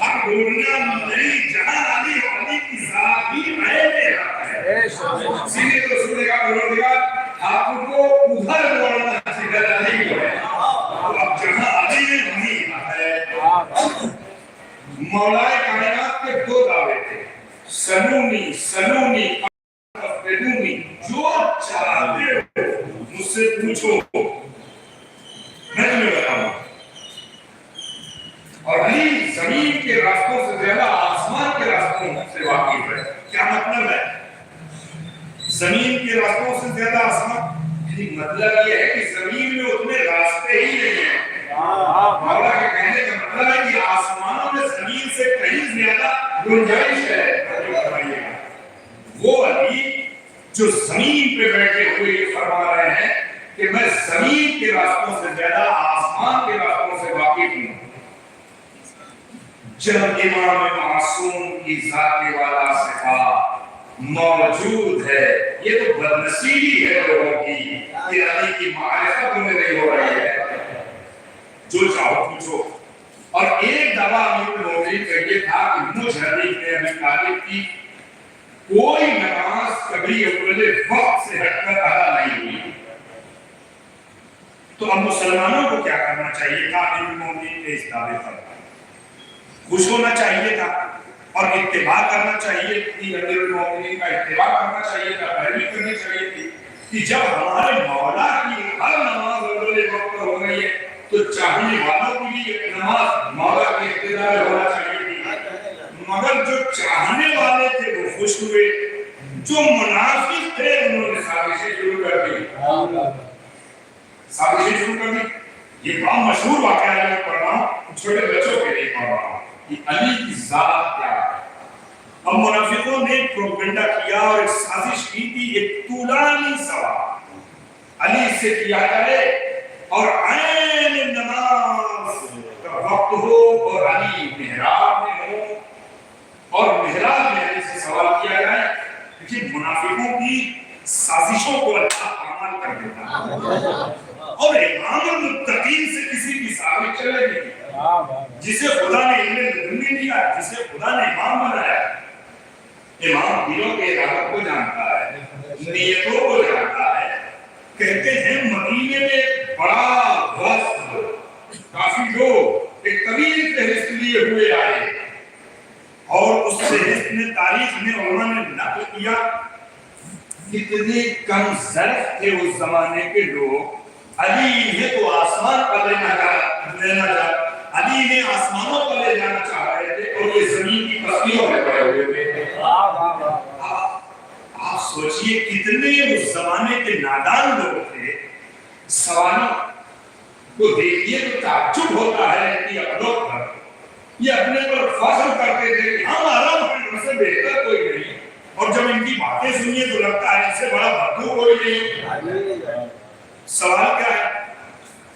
اب ڈھونڈنا نہیں جہاں علی علی کی ذات بھی عین ہے. اسی لیے تو رسول کا پروردگار آپ کو ادھر موڑنا سکھا نہیں ہے. اب جہاں علی نے وہیں ہے. مولا کائنات کے دو دعوے تھے, سنونی سنونی بدونی, جو چاہتے ہو مجھ سے پوچھو میں تمہیں بتاؤں. اور علی زمین کے راستوں سے زیادہ آسمان کے راستوں سے واقف ہے. کیا مطلب ہے زمین کے راستوں سے زیادہ آسمان؟ مطلب یہ ہے کہ زمین میں اتنے راستے ہی نہیں ہیں. مولا کے کہنے کا مطلب ہے کہ آسمانوں میں زمین سے کہیں زیادہ گنجائش ہے. وہ علی جو زمین پہ بیٹھے ہوئے یہ فرما رہے ہیں کہ میں زمین کے راستوں سے زیادہ آسمان کے راستوں سے واقف ہوں. جب امام معصوم کی ذات والا صفات موجود ہے, یہ تو بدنصیبی ہے لوگوں کی کہ علی کی معرفت انہیں نہیں ہو رہی ہے. جو چاہو پوچھو. اور ایک دعویٰ امیر المومنین کا یہ تھا کہ مجھ علی نے ابی طالب کی کوئی نماز کبھی اول وقت سے ہٹ کر ادا نہیں ہوئی. تو اب مسلمانوں کو کیا کرنا چاہیے تھا؟ امیر المومنین نے اس دعوے پر خوش ہونا چاہیے تھا اور اتباع کرنا چاہیے تھی. امیر المومنین کا اتباع کرنا چاہیے تھا, پیروی کرنی چاہیے تھی کہ جب ہمارے مولا کی ہر نماز اول وقت پر ہو رہی ہے تو چاہنے والوں کی بھی ایک نماز مولا کی اقتداء میں ہونا چاہیے تھی. مگر جو چاہنے والے تھے وہ خوش ہوئے, جو منافق تھے انہوں نے سازشیں شروع کر دی. سازشیں شروع کر دی. یہ بڑا مشہور واقعہ ہے, میں پڑھ رہا ہوں, چھوٹے بچوں کے لیے پڑھ رہا ہوں کہ علی کی ذات کیا ہے. اب منافقوں نے پروپیگنڈا کیا اور ایک سازش کی تھی, ایک طولانی سوال علی سے کیا جائے اور عین نماز کا وقت ہو اور علی محراب میں ہو اور محراب میں علی سے سوال کیا جائے. لیکن منافقوں کی سازشوں کو اللہ عمل کر دیتا ہے اور امام المتقین سے کسی کی سازش چلے گی. جسے خدا نے علم لدنی دیا, جسے خدا نے امام بنایا, امام دلوں کے ارادوں کو جانتا ہے, نیتوں کو جانتا ہے. کہتے ہیں مدینے میں بڑا وفد کافی لوگ ایک طویل فہرست لیے ہوئے آئے اور اس فہرست میں تاریخ میں علماء نے نقل کیا کتنے کم ظرف تھے اس زمانے کے لوگ. علی نے تو آسمان پر لینا چاہا, علی نے آسمانوں پر لے جانا چاہ رہے تھے اور یہ زمین کی پستیوں میں پڑے ہوئے تھے. آپ سوچئے کتنے اس زمانے کے نادان لوگ تھے. سوالوں کو دیکھئے تو تعجب ہوتا ہے کہ اپنوں پر یہ اپنے پر فخر کرتے تھے کہ ہمارا محمد سے بہتر کوئی نہیں, اور جب ان کی باتیں سنیے تو لگتا ہے ان سے بڑا بدو کوئی نہیں. سوال کیا ہے؟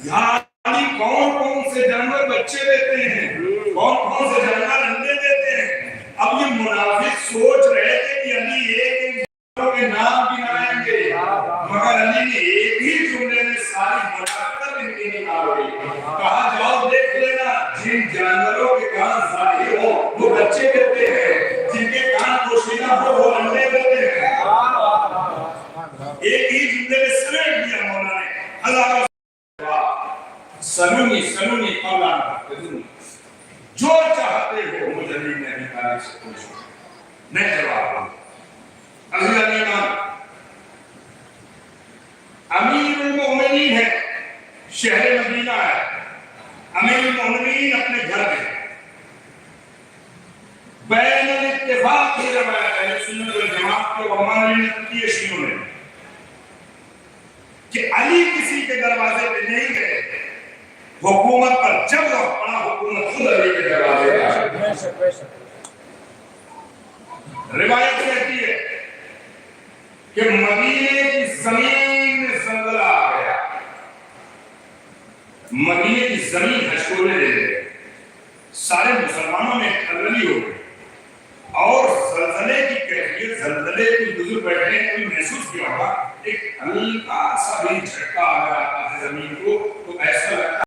یعنی کون کون سے جانور بچے دیتے ہیں, کون کون سے جانور انڈے دیتے ہیں. اب یہ منافق سوچ رہے تھے کہ علی ایک کے نام گنائیں گے, مگر علی نے ایک ہی جملے میں ساری منافقت ان کی نکال دی. کہا جاؤ دیکھ لینا جن جانوروں کے کان ظاہر ہو وہ بچے دیتے ہیں, جن کے کان پوشیدہ ہو وہ انڈے دیتے ہیں. ایک ہی جملے میں سمیٹ دیا مولا نے. ہزاروں سنونی سنونی قولا بدونی, جو چاہتے ہو مجھے علی نے ابی طالب سے پوچھو, میں جواب دوں. عزیز الایمان, امیر المومنین ہے, شہر مدینہ ہے, امیر المومنین اپنے گھر میں, بین الاتفاق کی روایت ہے سنت والجماعت کے علماء نے نقل کی ہے شیعوں نے کہ علی کسی کے دروازے پہ نہیں گئے. حکومت پر جب وقت پڑا حکومت خود علی کے دروازے پہ. روایت کہتی ہے کہ مدینے کی زمین میں زلزلہ آ گیا, مدینے کی زمین ہچکولے لے گئے, سارے مسلمانوں میں کھلبلی ہو گئی اور زلزلے کی کیفیت, زلزلے کی بزرگ بیٹھنے کو محسوس کیا ہوگا, ایک ہلکا سا بھی جھٹکا آ رہا ہے زمین کو تو ایسا لگتا